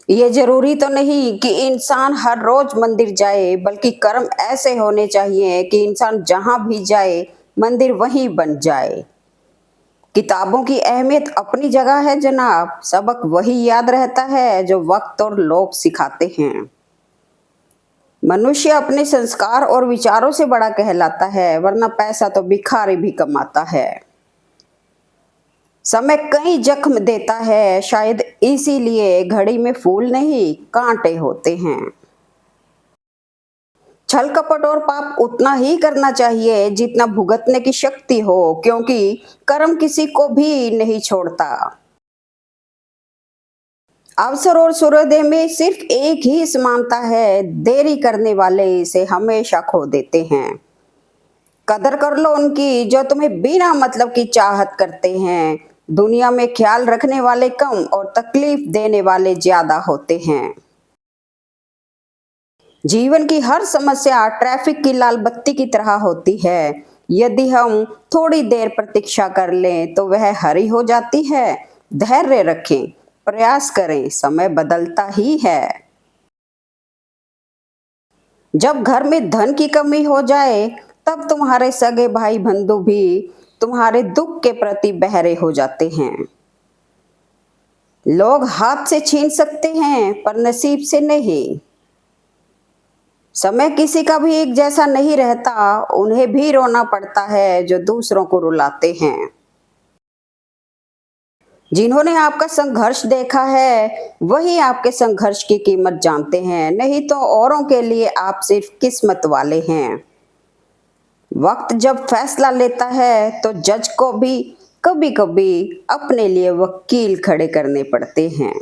ये जरूरी तो नहीं कि इंसान हर रोज मंदिर जाए, बल्कि कर्म ऐसे होने चाहिए कि इंसान जहां भी जाए मंदिर वहीं बन जाए। किताबों की अहमियत अपनी जगह है जनाब, सबक वही याद रहता है जो वक्त और लोग सिखाते हैं। मनुष्य अपने संस्कार और विचारों से बड़ा कहलाता है, वरना पैसा तो भिखारी भी कमाता है। समय कई जख्म देता है, शायद इसीलिए घड़ी में फूल नहीं कांटे होते हैं। छल कपट और पाप उतना ही करना चाहिए जितना भुगतने की शक्ति हो, क्योंकि कर्म किसी को भी नहीं छोड़ता। अवसर और सूर्योदय में सिर्फ एक ही समानता है, देरी करने वाले इसे हमेशा खो देते हैं। कदर कर लो उनकी जो तुम्हें बिना मतलब की चाहत करते हैं। दुनिया में ख्याल रखने वाले कम और तकलीफ देने वाले ज्यादा होते हैं। जीवन की हर समस्या ट्रैफिक की लाल बत्ती की तरह होती है। यदि हम थोड़ी देर प्रतीक्षा कर लें तो वह हरी हो जाती है। धैर्य रखें, प्रयास करें, समय बदलता ही है। जब घर में धन की कमी हो जाए तब तुम्हारे सगे भाई बंधु भी तुम्हारे दुख के प्रति बहरे हो जाते हैं। लोग हाथ से छीन सकते हैं पर नसीब से नहीं। समय किसी का भी एक जैसा नहीं रहता, उन्हें भी रोना पड़ता है जो दूसरों को रुलाते हैं। जिन्होंने आपका संघर्ष देखा है वही आपके संघर्ष की कीमत जानते हैं, नहीं तो औरों के लिए आप सिर्फ किस्मत वाले हैं। वक्त जब फैसला लेता है तो जज को भी कभी कभी अपने लिए वकील खड़े करने पड़ते हैं।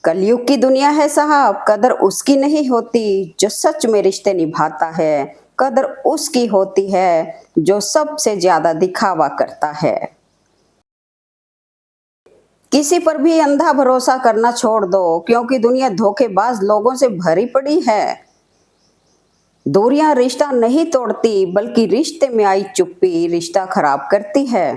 कलयुग की दुनिया है साहब, कदर उसकी नहीं होती जो सच में रिश्ते निभाता है, कदर उसकी होती है जो सबसे ज्यादा दिखावा करता है। किसी पर भी अंधा भरोसा करना छोड़ दो, क्योंकि दुनिया धोखेबाज लोगों से भरी पड़ी है। दूरियां रिश्ता नहीं तोड़ती, बल्कि रिश्ते में आई चुप्पी रिश्ता खराब करती है।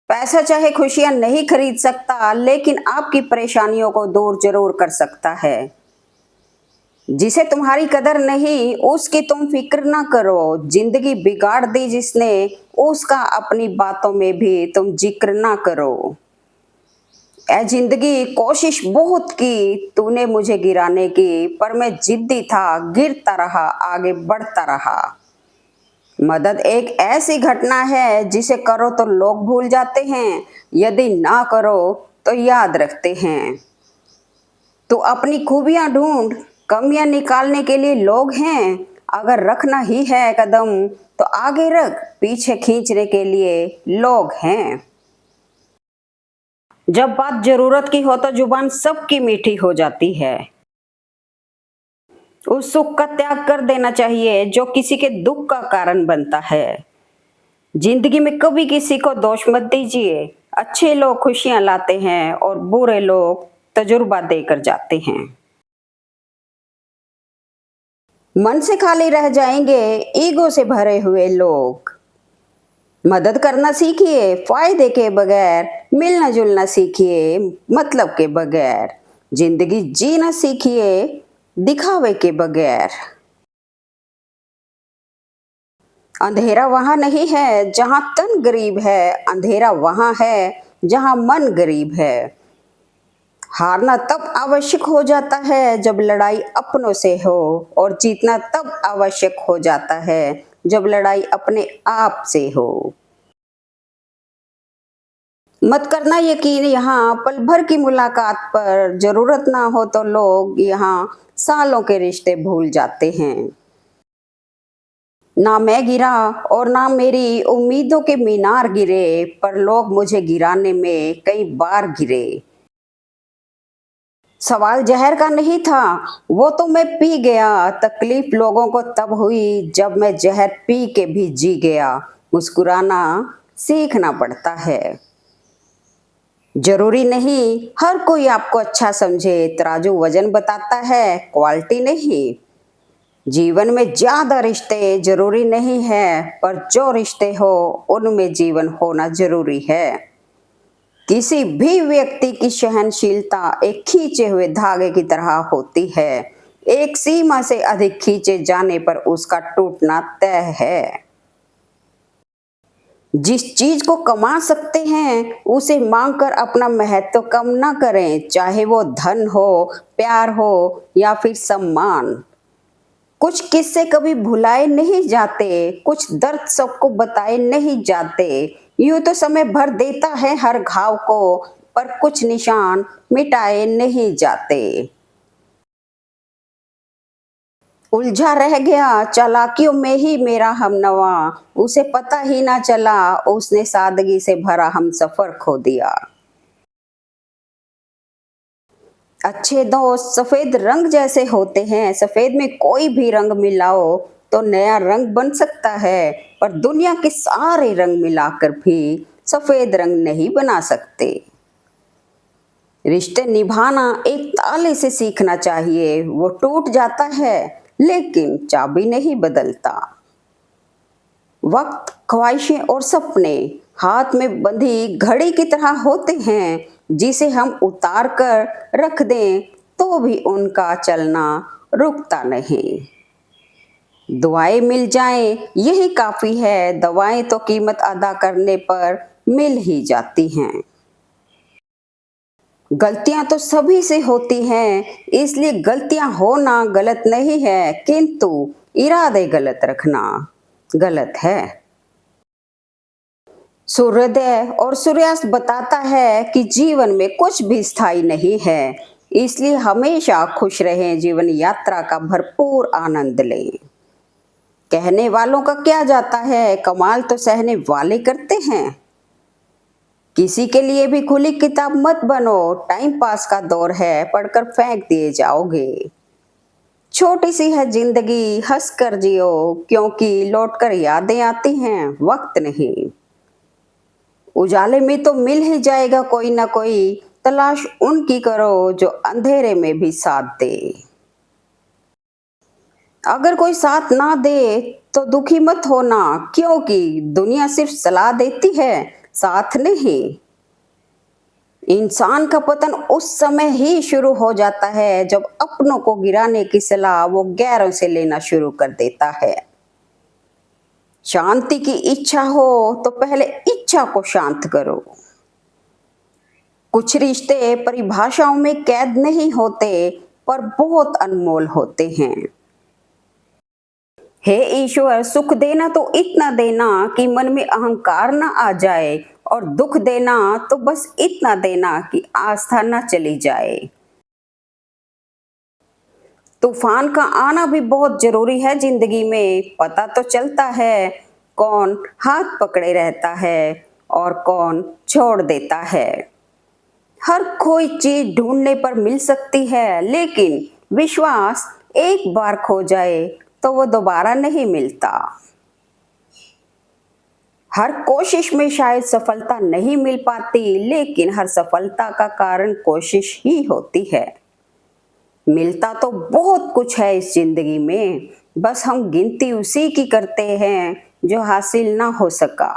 पैसा चाहे खुशियां नहीं खरीद सकता, लेकिन आपकी परेशानियों को दूर जरूर कर सकता है। जिसे तुम्हारी कदर नहीं उसकी तुम फिक्र ना करो। जिंदगी बिगाड़ दी जिसने उसका अपनी बातों में भी तुम जिक्र ना करो। ए जिंदगी कोशिश बहुत की तूने मुझे गिराने की, पर मैं जिद्दी था, गिरता रहा, आगे बढ़ता रहा। मदद एक ऐसी घटना है जिसे करो तो लोग भूल जाते हैं, यदि ना करो तो याद रखते हैं। तो अपनी खूबियां ढूंढ, कमियां निकालने के लिए लोग हैं। अगर रखना ही है कदम तो आगे रख, पीछे खींचने के लिए लोग हैं। जब बात जरूरत की हो तो जुबान सबकी मीठी हो जाती है। उस सुख का त्याग कर देना चाहिए जो किसी के दुख का कारण बनता है। जिंदगी में कभी किसी को दोष मत दीजिए। अच्छे लोग खुशियां लाते हैं और बुरे लोग तजुर्बा देकर जाते हैं। मन से खाली रह जाएंगे ईगो से भरे हुए लोग। मदद करना सीखिए फायदे के बगैर, मिलना जुलना सीखिए मतलब के बगैर, जिंदगी जीना सीखिए दिखावे के बगैर। अंधेरा वहां नहीं है जहां तन गरीब है, अंधेरा वहां है जहां मन गरीब है। हारना तब आवश्यक हो जाता है जब लड़ाई अपनों से हो, और जीतना तब आवश्यक हो जाता है जब लड़ाई अपने आप से हो। मत करना यकीन यहाँ पल भर की मुलाकात पर, जरूरत ना हो तो लोग यहाँ सालों के रिश्ते भूल जाते हैं। ना मैं गिरा और ना मेरी उम्मीदों के मीनार गिरे, पर लोग मुझे गिराने में कई बार गिरे। सवाल जहर का नहीं था, वो तो मैं पी गया। तकलीफ लोगों को तब हुई जब मैं जहर पी के भी जी गया। मुस्कुराना सीखना पड़ता है। जरूरी नहीं हर कोई आपको अच्छा समझे, तराजू वजन बताता है क्वालिटी नहीं। जीवन में ज्यादा रिश्ते जरूरी नहीं है, पर जो रिश्ते हो उनमें जीवन होना जरूरी है। किसी भी व्यक्ति की सहनशीलता एक खींचे हुए धागे की तरह होती है। एक सीमा से अधिक खींचे जाने पर उसका टूटना तय है। जिस चीज को कमा सकते हैं उसे मांगकर अपना महत्व कम ना करें, चाहे वो धन हो, प्यार हो या फिर सम्मान। कुछ किस्से कभी भुलाए नहीं जाते, कुछ दर्द सबको बताए नहीं जाते। यूं तो समय भर देता है हर घाव को, पर कुछ निशान मिटाए नहीं जाते। उलझा रह गया चालाकियों में ही मेरा हमनवा, उसे पता ही ना चला उसने सादगी से भरा हम सफर खो दिया। अच्छे दोस्त सफेद रंग जैसे होते हैं, सफेद में कोई भी रंग मिलाओ तो नया रंग बन सकता है, पर दुनिया के सारे रंग मिलाकर भी सफेद रंग नहीं बना सकते। रिश्ते निभाना एक ताले से सीखना चाहिए, वो टूट जाता है लेकिन चाबी नहीं बदलता। वक्त, ख्वाहिशें और सपने हाथ में बंधी घड़ी की तरह होते हैं, जिसे हम उतार कर रख दें तो भी उनका चलना रुकता नहीं। दुआएं मिल जाएं यही काफी है, दवाएं तो कीमत अदा करने पर मिल ही जाती हैं। गलतियां तो सभी से होती हैं, इसलिए गलतियां होना गलत नहीं है, किंतु इरादे गलत रखना गलत है। सूर्योदय और सूर्यास्त बताता है कि जीवन में कुछ भी स्थायी नहीं है, इसलिए हमेशा खुश रहें, जीवन यात्रा का भरपूर आनंद लें। कहने वालों का क्या जाता है, कमाल तो सहने वाले करते हैं। किसी के लिए भी खुली किताब मत बनो, टाइम पास का दौर है, पढ़कर फेंक दिए जाओगे। छोटी सी है जिंदगी, हंस कर जियो, क्योंकि लौटकर यादें आती हैं, वक्त नहीं। उजाले में तो मिल ही जाएगा कोई ना कोई, तलाश उनकी करो जो अंधेरे में भी साथ दे। अगर कोई साथ ना दे तो दुखी मत होना, क्योंकि दुनिया सिर्फ सलाह देती है, साथ नहीं। इंसान का पतन उस समय ही शुरू हो जाता है जब अपनों को गिराने की सलाह वो गैरों से लेना शुरू कर देता है। शांति की इच्छा हो तो पहले इच्छा को शांत करो। कुछ रिश्ते परिभाषाओं में कैद नहीं होते, पर बहुत अनमोल होते हैं। हे ईश्वर, सुख देना तो इतना देना कि मन में अहंकार ना आ जाए, और दुख देना तो बस इतना देना कि आस्था ना चली जाए। तूफान का आना भी बहुत जरूरी है जिंदगी में, पता तो चलता है कौन हाथ पकड़े रहता है और कौन छोड़ देता है। हर कोई चीज ढूंढने पर मिल सकती है, लेकिन विश्वास एक बार खो जाए तो वो दोबारा नहीं मिलता। हर कोशिश में शायद सफलता नहीं मिल पाती, लेकिन हर सफलता का कारण कोशिश ही होती है। मिलता तो बहुत कुछ है इस जिंदगी में, बस हम गिनती उसी की करते हैं जो हासिल ना हो सका।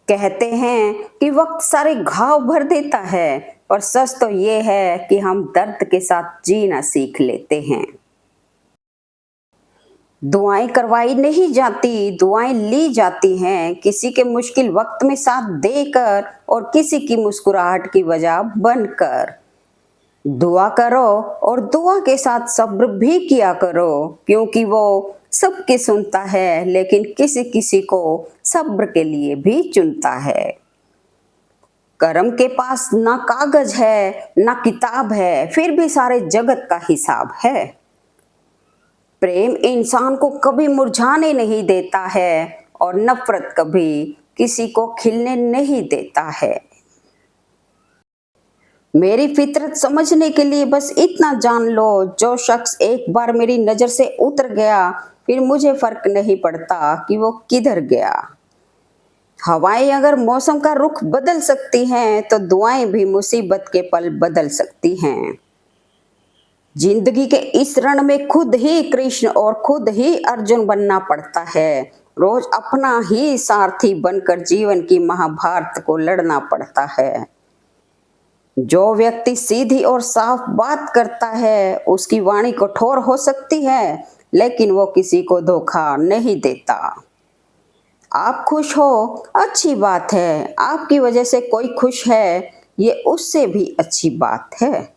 कहते हैं कि वक्त सारे घाव भर देता है, पर सच तो ये है कि हम दर्द के साथ जीना सीख लेते हैं। दुआएं करवाई नहीं जाती, दुआएं ली जाती हैं, किसी के मुश्किल वक्त में साथ देकर और किसी की मुस्कुराहट की वजह बनकर। दुआ करो और दुआ के साथ सब्र भी किया करो, क्योंकि वो सबकी सुनता है, लेकिन किसी किसी को सब्र के लिए भी चुनता है। करम के पास ना कागज है ना किताब है, फिर भी सारे जगत का हिसाब है। प्रेम इंसान को कभी मुरझाने नहीं देता है, और नफरत कभी किसी को खिलने नहीं देता है। मेरी फितरत समझने के लिए बस इतना जान लो, जो शख्स एक बार मेरी नजर से उतर गया, फिर मुझे फर्क नहीं पड़ता कि वो किधर गया। हवाएं अगर मौसम का रुख बदल सकती हैं, तो दुआएं भी मुसीबत के पल बदल सकती हैं। जिंदगी के इस रण में खुद ही कृष्ण और खुद ही अर्जुन बनना पड़ता है, रोज अपना ही सारथी बनकर जीवन की महाभारत को लड़ना पड़ता है। जो व्यक्ति सीधी और साफ बात करता है उसकी वाणी कठोर हो सकती है, लेकिन वो किसी को धोखा नहीं देता। आप खुश हो, अच्छी बात है। आपकी वजह से कोई खुश है, ये उससे भी अच्छी बात है।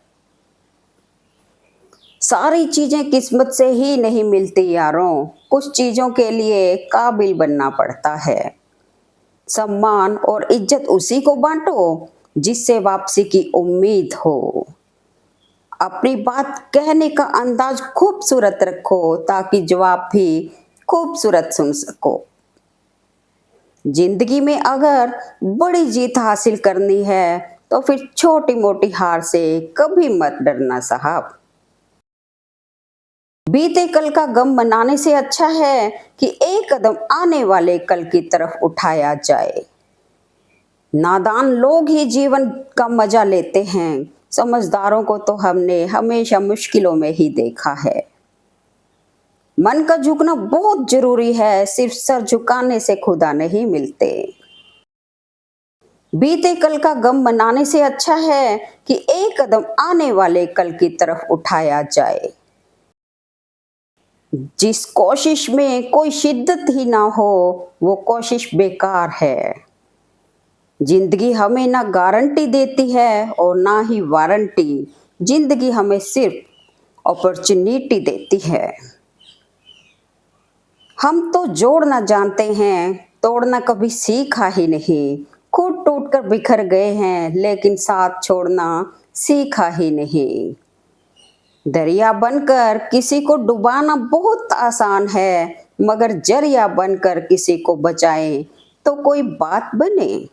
सारी चीजें किस्मत से ही नहीं मिलती यारों, कुछ चीजों के लिए काबिल बनना पड़ता है। सम्मान और इज्जत उसी को बांटो जिससे वापसी की उम्मीद हो। अपनी बात कहने का अंदाज खूबसूरत रखो ताकि जवाब भी खूबसूरत सुन सको। जिंदगी में अगर बड़ी जीत हासिल करनी है तो फिर छोटी मोटी हार से कभी मत डरना साहब। बीते कल का गम मनाने से अच्छा है कि एक कदम आने वाले कल की तरफ उठाया जाए। नादान लोग ही जीवन का मजा लेते हैं, समझदारों को तो हमने हमेशा मुश्किलों में ही देखा है। मन का झुकना बहुत जरूरी है, सिर्फ सर झुकाने से खुदा नहीं मिलते। बीते कल का गम मनाने से अच्छा है कि एक कदम आने वाले कल की तरफ उठाया जाए। जिस कोशिश में कोई शिद्दत ही ना हो वो कोशिश बेकार है। जिंदगी हमें ना गारंटी देती है और ना ही वारंटी, जिंदगी हमें सिर्फ अपॉर्चुनिटी देती है। हम तो जोड़ना जानते हैं, तोड़ना कभी सीखा ही नहीं। खुद टूटकर बिखर गए हैं लेकिन साथ छोड़ना सीखा ही नहीं। दरिया बनकर किसी को डुबाना बहुत आसान है, मगर जरिया बनकर किसी को बचाएं तो कोई बात बने।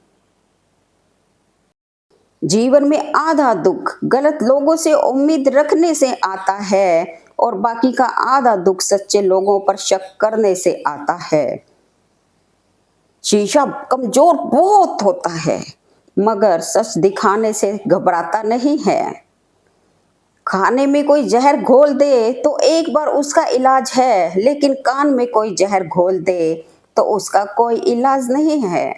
जीवन में आधा दुख गलत लोगों से उम्मीद रखने से आता है और बाकी का आधा दुख सच्चे लोगों पर शक करने से आता है। शीशा कमजोर बहुत होता है मगर सच दिखाने से घबराता नहीं है। खाने में कोई जहर घोल दे तो एक बार उसका इलाज है, लेकिन कान में कोई जहर घोल दे तो उसका कोई इलाज नहीं है।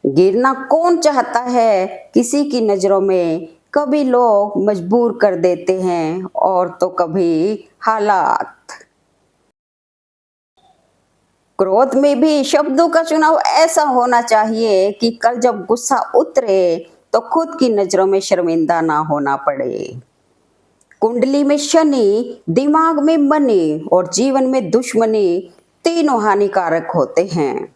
गिरना कौन चाहता है किसी की नजरों में, कभी लोग मजबूर कर देते हैं और तो कभी हालात। क्रोध में भी शब्दों का चुनाव ऐसा होना चाहिए कि कल जब गुस्सा उतरे तो खुद की नजरों में शर्मिंदा ना होना पड़े। कुंडली में शनि, दिमाग में मनी और जीवन में दुश्मनी तीनों हानिकारक होते हैं।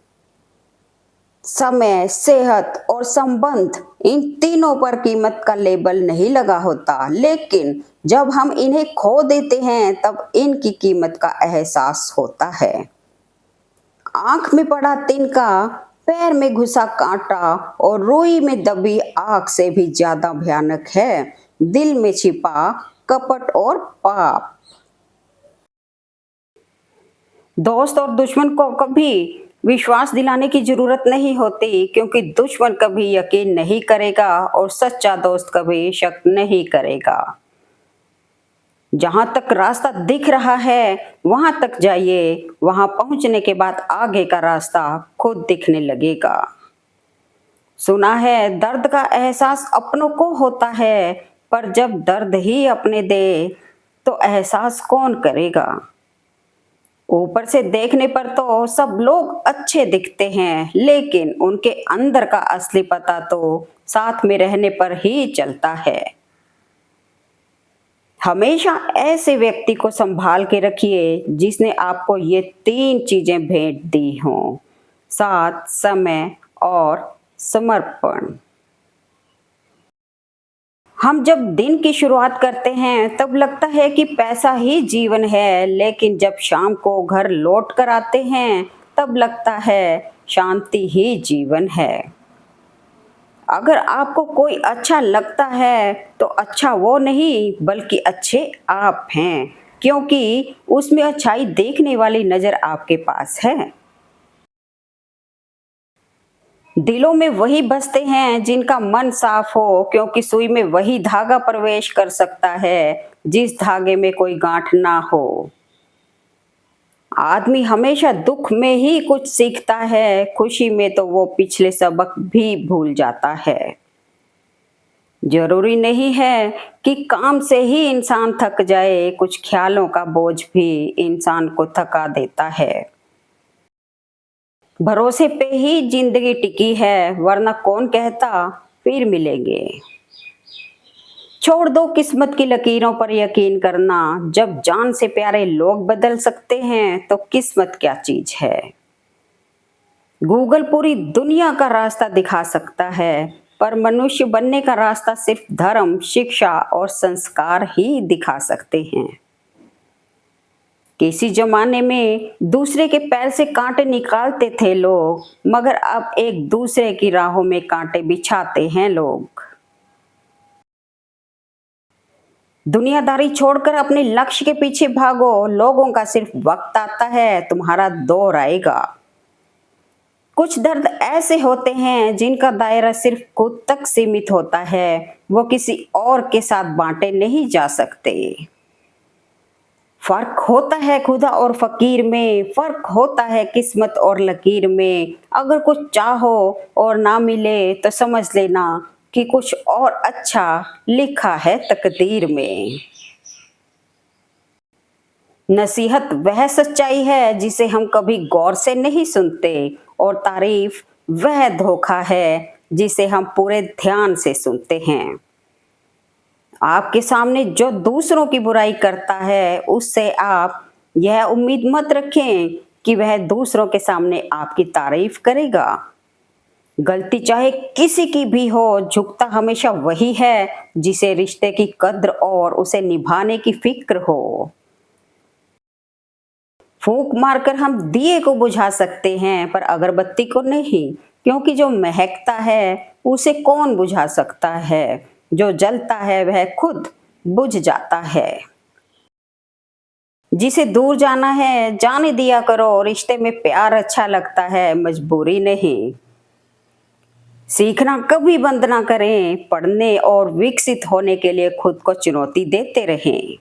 समय, सेहत और संबंध, इन तीनों पर कीमत का लेबल नहीं लगा होता, लेकिन जब हम इन्हें खो देते हैं तब इनकी कीमत का एहसास होता है। आंख में पड़ा तिनका, पैर में घुसा कांटा और रुई में दबी आग से भी ज्यादा भयानक है दिल में छिपा कपट और पाप। दोस्त और दुश्मन को कभी विश्वास दिलाने की जरूरत नहीं होती, क्योंकि दुश्मन कभी यकीन नहीं करेगा और सच्चा दोस्त कभी शक नहीं करेगा। जहां तक रास्ता दिख रहा है वहां तक जाइए, वहां पहुंचने के बाद आगे का रास्ता खुद दिखने लगेगा। सुना है दर्द का एहसास अपनों को होता है, पर जब दर्द ही अपने दे तो एहसास कौन करेगा। ऊपर से देखने पर तो सब लोग अच्छे दिखते हैं, लेकिन उनके अंदर का असली पता तो साथ में रहने पर ही चलता है। हमेशा ऐसे व्यक्ति को संभाल के रखिए जिसने आपको ये तीन चीजें भेंट दी हों: साथ, समय और समर्पण। हम जब दिन की शुरुआत करते हैं तब लगता है कि पैसा ही जीवन है, लेकिन जब शाम को घर लौट कर आते हैं तब लगता है शांति ही जीवन है। अगर आपको कोई अच्छा लगता है तो अच्छा वो नहीं बल्कि अच्छे आप हैं, क्योंकि उसमें अच्छाई देखने वाली नजर आपके पास है। दिलों में वही बसते हैं जिनका मन साफ हो, क्योंकि सुई में वही धागा प्रवेश कर सकता है जिस धागे में कोई गांठ ना हो। आदमी हमेशा दुख में ही कुछ सीखता है, खुशी में तो वो पिछले सबक भी भूल जाता है। जरूरी नहीं है कि काम से ही इंसान थक जाए, कुछ ख्यालों का बोझ भी इंसान को थका देता है। भरोसे पे ही जिंदगी टिकी है, वरना कौन कहता फिर मिलेंगे। छोड़ दो किस्मत की लकीरों पर यकीन करना, जब जान से प्यारे लोग बदल सकते हैं तो किस्मत क्या चीज है। गूगल पूरी दुनिया का रास्ता दिखा सकता है, पर मनुष्य बनने का रास्ता सिर्फ धर्म, शिक्षा और संस्कार ही दिखा सकते हैं। किसी जमाने में दूसरे के पैर से कांटे निकालते थे लोग, मगर अब एक दूसरे की राहों में कांटे बिछाते हैं लोग। दुनियादारी छोड़कर अपने लक्ष्य के पीछे भागो, लोगों का सिर्फ वक्त आता है, तुम्हारा दौर आएगा। कुछ दर्द ऐसे होते हैं जिनका दायरा सिर्फ खुद तक सीमित होता है, वो किसी और के साथ बांटे नहीं जा सकते। फर्क होता है खुदा और फकीर में, फर्क होता है किस्मत और लकीर में। अगर कुछ चाहो और ना मिले तो समझ लेना कि कुछ और अच्छा लिखा है तकदीर में। नसीहत वह सच्चाई है जिसे हम कभी गौर से नहीं सुनते, और तारीफ वह धोखा है जिसे हम पूरे ध्यान से सुनते हैं। आपके सामने जो दूसरों की बुराई करता है, उससे आप यह उम्मीद मत रखें कि वह दूसरों के सामने आपकी तारीफ करेगा। गलती चाहे किसी की भी हो, झुकता हमेशा वही है जिसे रिश्ते की कद्र और उसे निभाने की फिक्र हो। फूंक मारकर हम दिए को बुझा सकते हैं, पर अगरबत्ती को नहीं, क्योंकि जो महकता है उसे कौन बुझा सकता है। जो जलता है वह खुद बुझ जाता है। जिसे दूर जाना है जाने दिया करो, रिश्ते में प्यार अच्छा लगता है, मजबूरी नहीं। सीखना कभी बंद ना करें, पढ़ने और विकसित होने के लिए खुद को चुनौती देते रहें।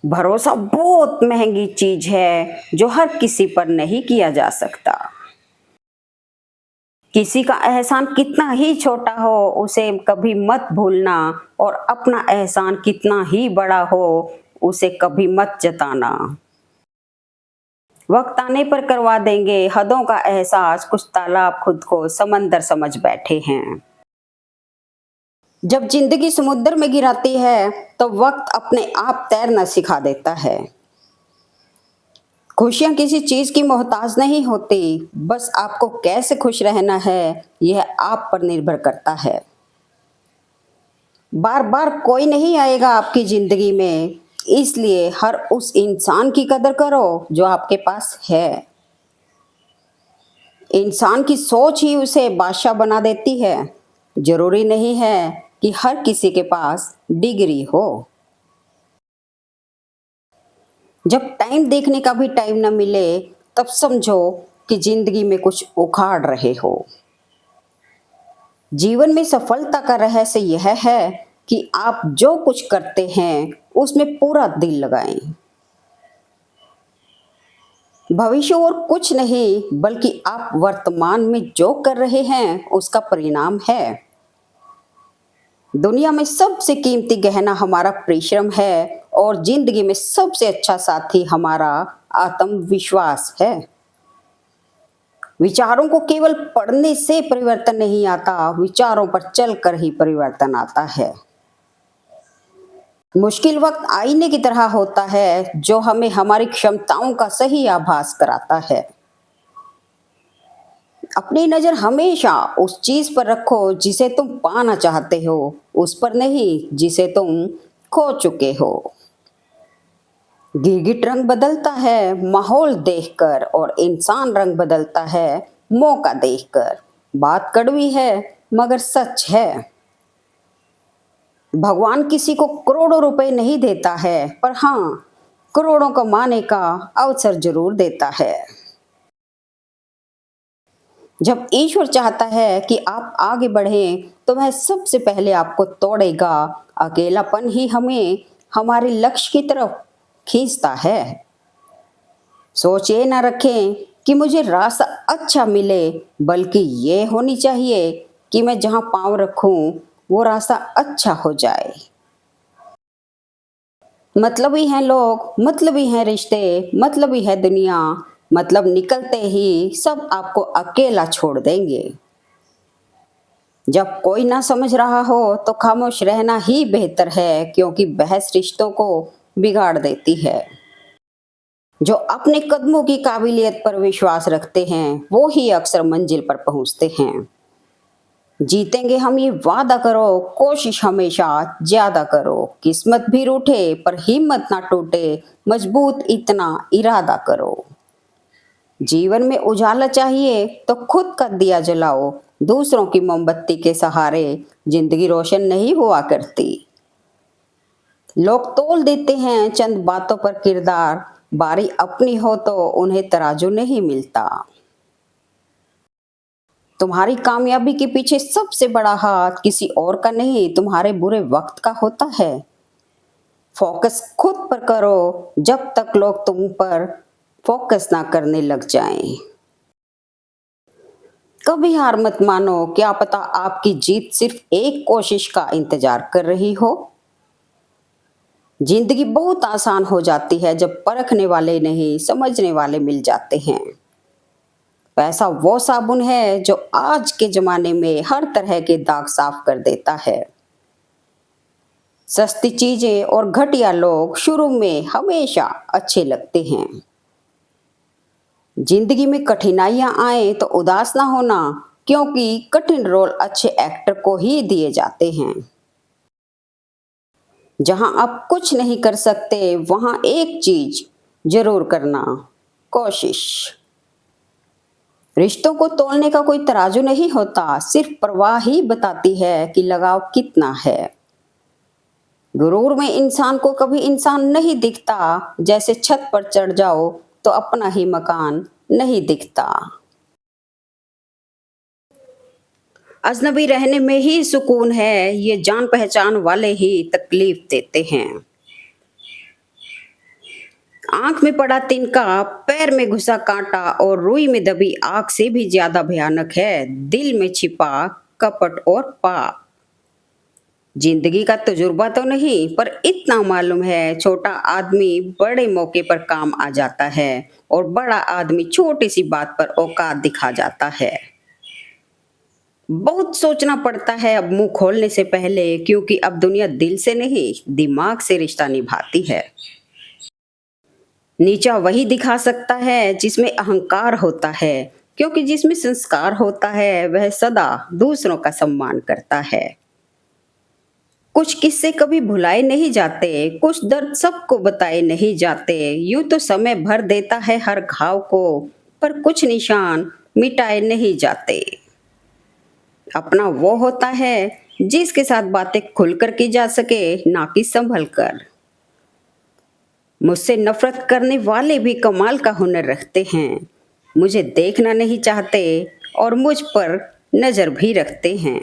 भरोसा बहुत महंगी चीज है जो हर किसी पर नहीं किया जा सकता। किसी का एहसान कितना ही छोटा हो उसे कभी मत भूलना, और अपना एहसान कितना ही बड़ा हो उसे कभी मत जताना। वक्त आने पर करवा देंगे हदों का एहसास, कुछ तालाब खुद को समंदर समझ बैठे हैं। जब जिंदगी समुद्र में गिराती है तो वक्त अपने आप तैरना सिखा देता है। खुशियां किसी चीज की मोहताज नहीं होती, बस आपको कैसे खुश रहना है यह आप पर निर्भर करता है। बार बार कोई नहीं आएगा आपकी जिंदगी में, इसलिए हर उस इंसान की कदर करो जो आपके पास है। इंसान की सोच ही उसे बादशाह बना देती है। जरूरी नहीं है कि हर किसी के पास डिग्री हो। जब टाइम देखने का भी टाइम न मिले, तब समझो कि जिंदगी में कुछ उखाड़ रहे हो। जीवन में सफलता का रहस्य यह है कि आप जो कुछ करते हैं उसमें पूरा दिल लगाएं। भविष्य और कुछ नहीं, बल्कि आप वर्तमान में जो कर रहे हैं उसका परिणाम है। दुनिया में सबसे कीमती गहना हमारा परिश्रम है, और जिंदगी में सबसे अच्छा साथी हमारा आत्मविश्वास है। विचारों को केवल पढ़ने से परिवर्तन नहीं आता, विचारों पर चलकर ही परिवर्तन आता है। मुश्किल वक्त आईने की तरह होता है जो हमें हमारी क्षमताओं का सही आभास कराता है। अपनी नजर हमेशा उस चीज पर रखो जिसे तुम पाना चाहते हो, उस पर नहीं जिसे तुम खो चुके हो। गिरगिट रंग बदलता है माहौल देखकर, और इंसान रंग बदलता है मौका देखकर। बात कड़वी है मगर सच है। भगवान किसी को करोड़ों रुपए नहीं देता है, पर हाँ, करोड़ों कमाने का अवसर जरूर देता है। जब ईश्वर चाहता है कि आप आगे बढ़ें, तो वह सबसे पहले आपको तोड़ेगा। अकेलापन ही हमें हमारे लक्ष्य की तरफ खींचता है। सोच ये ना रखें कि मुझे रास्ता अच्छा मिले, बल्कि ये होनी चाहिए कि मैं जहाँ पाँव रखूं वो रास्ता अच्छा हो जाए। मतलबी हैं लोग, मतलबी हैं रिश्ते, मतलबी है दुनिया, मतलब निकलते ही सब आपको अकेला छोड़ देंगे। जब कोई ना समझ रहा हो तो खामोश रहना ही बेहतर है, क्योंकि बहस रिश्तों को बिगाड़ देती है। जो अपने कदमों की काबिलियत पर विश्वास रखते हैं वो ही अक्सर मंजिल पर पहुंचते हैं। जीतेंगे हम ये वादा करो, कोशिश हमेशा ज्यादा करो, किस्मत भी रूठे पर हिम्मत ना टूटे, मजबूत इतना इरादा करो। जीवन में उजाला चाहिए तो खुद का दिया जलाओ, दूसरों की मोमबत्ती के सहारे जिंदगी रोशन नहीं हुआ करती। लोग तोल देते हैं चंद बातों पर किरदार, बारी अपनी हो तो उन्हें तराजू नहीं मिलता। तुम्हारी कामयाबी के पीछे सबसे बड़ा हाथ किसी और का नहीं, तुम्हारे बुरे वक्त का होता है। फोकस खुद पर करो जब तक लोग तुम पर फोकस ना करने लग जाएं। कभी हार मत मानो, क्या पता आपकी जीत सिर्फ एक कोशिश का इंतजार कर रही हो। जिंदगी बहुत आसान हो जाती है जब परखने वाले नहीं, समझने वाले मिल जाते हैं। पैसा वो साबुन है जो आज के जमाने में हर तरह के दाग साफ कर देता है। सस्ती चीजें और घटिया लोग शुरू में हमेशा अच्छे लगते हैं। जिंदगी में कठिनाइयां आए तो उदास ना होना, क्योंकि कठिन रोल अच्छे एक्टर को ही दिए जाते हैं। जहां आप कुछ नहीं कर सकते वहां एक चीज जरूर करना, कोशिश। रिश्तों को तोलने का कोई तराजू नहीं होता, सिर्फ परवाह ही बताती है कि लगाव कितना है। गुरूर में इंसान को कभी इंसान नहीं दिखता, जैसे छत पर चढ़ जाओ तो अपना ही मकान नहीं दिखता। अजनबी रहने में ही सुकून है, ये जान पहचान वाले ही तकलीफ देते हैं। आंख में पड़ा तिनका, पैर में घुसा कांटा और रुई में दबी आग से भी ज्यादा भयानक है दिल में छिपा कपट और पाप। जिंदगी का तजुर्बा तो नहीं, पर इतना मालूम है छोटा आदमी बड़े मौके पर काम आ जाता है और बड़ा आदमी छोटी सी बात पर औकात दिखा जाता है। बहुत सोचना पड़ता है अब मुंह खोलने से पहले, क्योंकि अब दुनिया दिल से नहीं दिमाग से रिश्ता निभाती है। नीचा वही दिखा सकता है जिसमें अहंकार होता है, क्योंकि जिसमें संस्कार होता है वह सदा दूसरों का सम्मान करता है। कुछ किस्से कभी भुलाए नहीं जाते, कुछ दर्द सबको बताए नहीं जाते, यूं तो समय भर देता है हर घाव को, पर कुछ निशान मिटाए नहीं जाते। अपना वो होता है जिसके साथ बातें खुलकर की जा सके, ना कि संभल कर। मुझसे नफरत करने वाले भी कमाल का हुनर रखते हैं, मुझे देखना नहीं चाहते और मुझ पर नजर भी रखते हैं।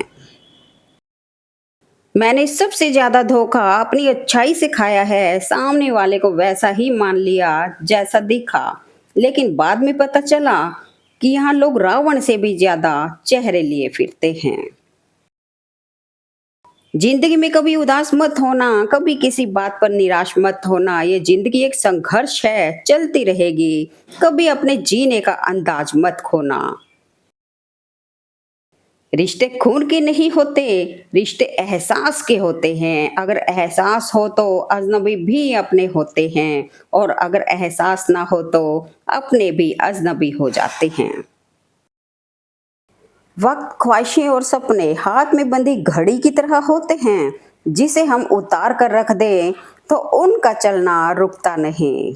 मैंने सबसे ज्यादा धोखा अपनी अच्छाई से खाया है, सामने वाले को वैसा ही मान लिया जैसा दिखा, लेकिन बाद में पता चला कि यहाँ लोग रावण से भी ज्यादा चेहरे लिए फिरते हैं। जिंदगी में कभी उदास मत होना, कभी किसी बात पर निराश मत होना, ये जिंदगी एक संघर्ष है, चलती रहेगी, कभी अपने जीने का अंदाज मत खोना। रिश्ते खून के नहीं होते, रिश्ते एहसास के होते हैं, अगर एहसास हो तो अजनबी भी अपने होते हैं, और अगर एहसास ना हो तो अपने भी अजनबी हो जाते हैं। वक्त, ख्वाहिशें और सपने हाथ में बंधी घड़ी की तरह होते हैं, जिसे हम उतार कर रख दें तो उनका चलना रुकता नहीं।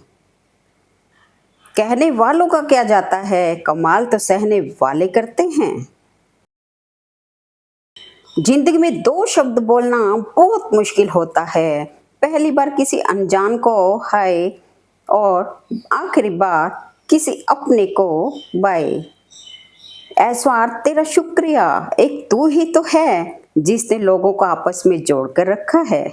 कहने वालों का क्या जाता है, कमाल तो सहने वाले करते हैं। जिंदगी में दो शब्द बोलना बहुत मुश्किल होता है, पहली बार किसी अनजान को हाय और आखिरी बार किसी अपने को बाय। ऐश्वार तेरा शुक्रिया, एक तू ही तो है जिसने लोगों को आपस में जोड़ कर रखा है।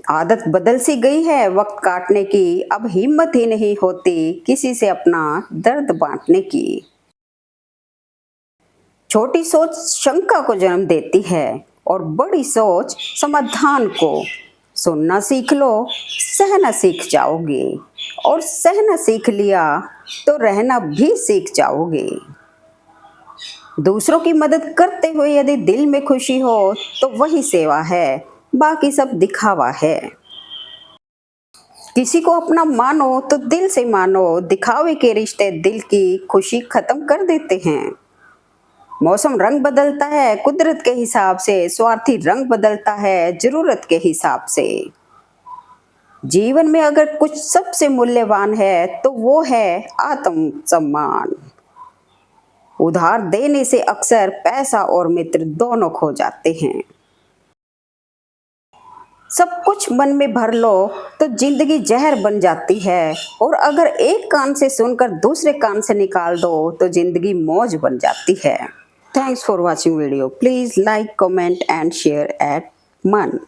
आदत बदल सी गई है वक्त काटने की, अब हिम्मत ही नहीं होती किसी से अपना दर्द बांटने की। छोटी सोच शंका को जन्म देती है और बड़ी सोच समाधान को। सुनना सीख लो, सहना सीख जाओगे, और सहना सीख लिया तो रहना भी सीख जाओगे। दूसरों की मदद करते हुए यदि दिल में खुशी हो तो वही सेवा है, बाकी सब दिखावा है। किसी को अपना मानो तो दिल से मानो, दिखावे के रिश्ते दिल की खुशी खत्म कर देते हैं। मौसम रंग बदलता है कुदरत के हिसाब से, स्वार्थी रंग बदलता है जरूरत के हिसाब से। जीवन में अगर कुछ सबसे मूल्यवान है तो वो है आत्म सम्मान। उधार देने से अक्सर पैसा और मित्र दोनों खो जाते हैं। सब कुछ मन में भर लो तो जिंदगी जहर बन जाती है, और अगर एक कान से सुनकर दूसरे कान से निकाल दो तो जिंदगी मौज बन जाती है। Thanks for watching video. Please like, comment and share eight मन।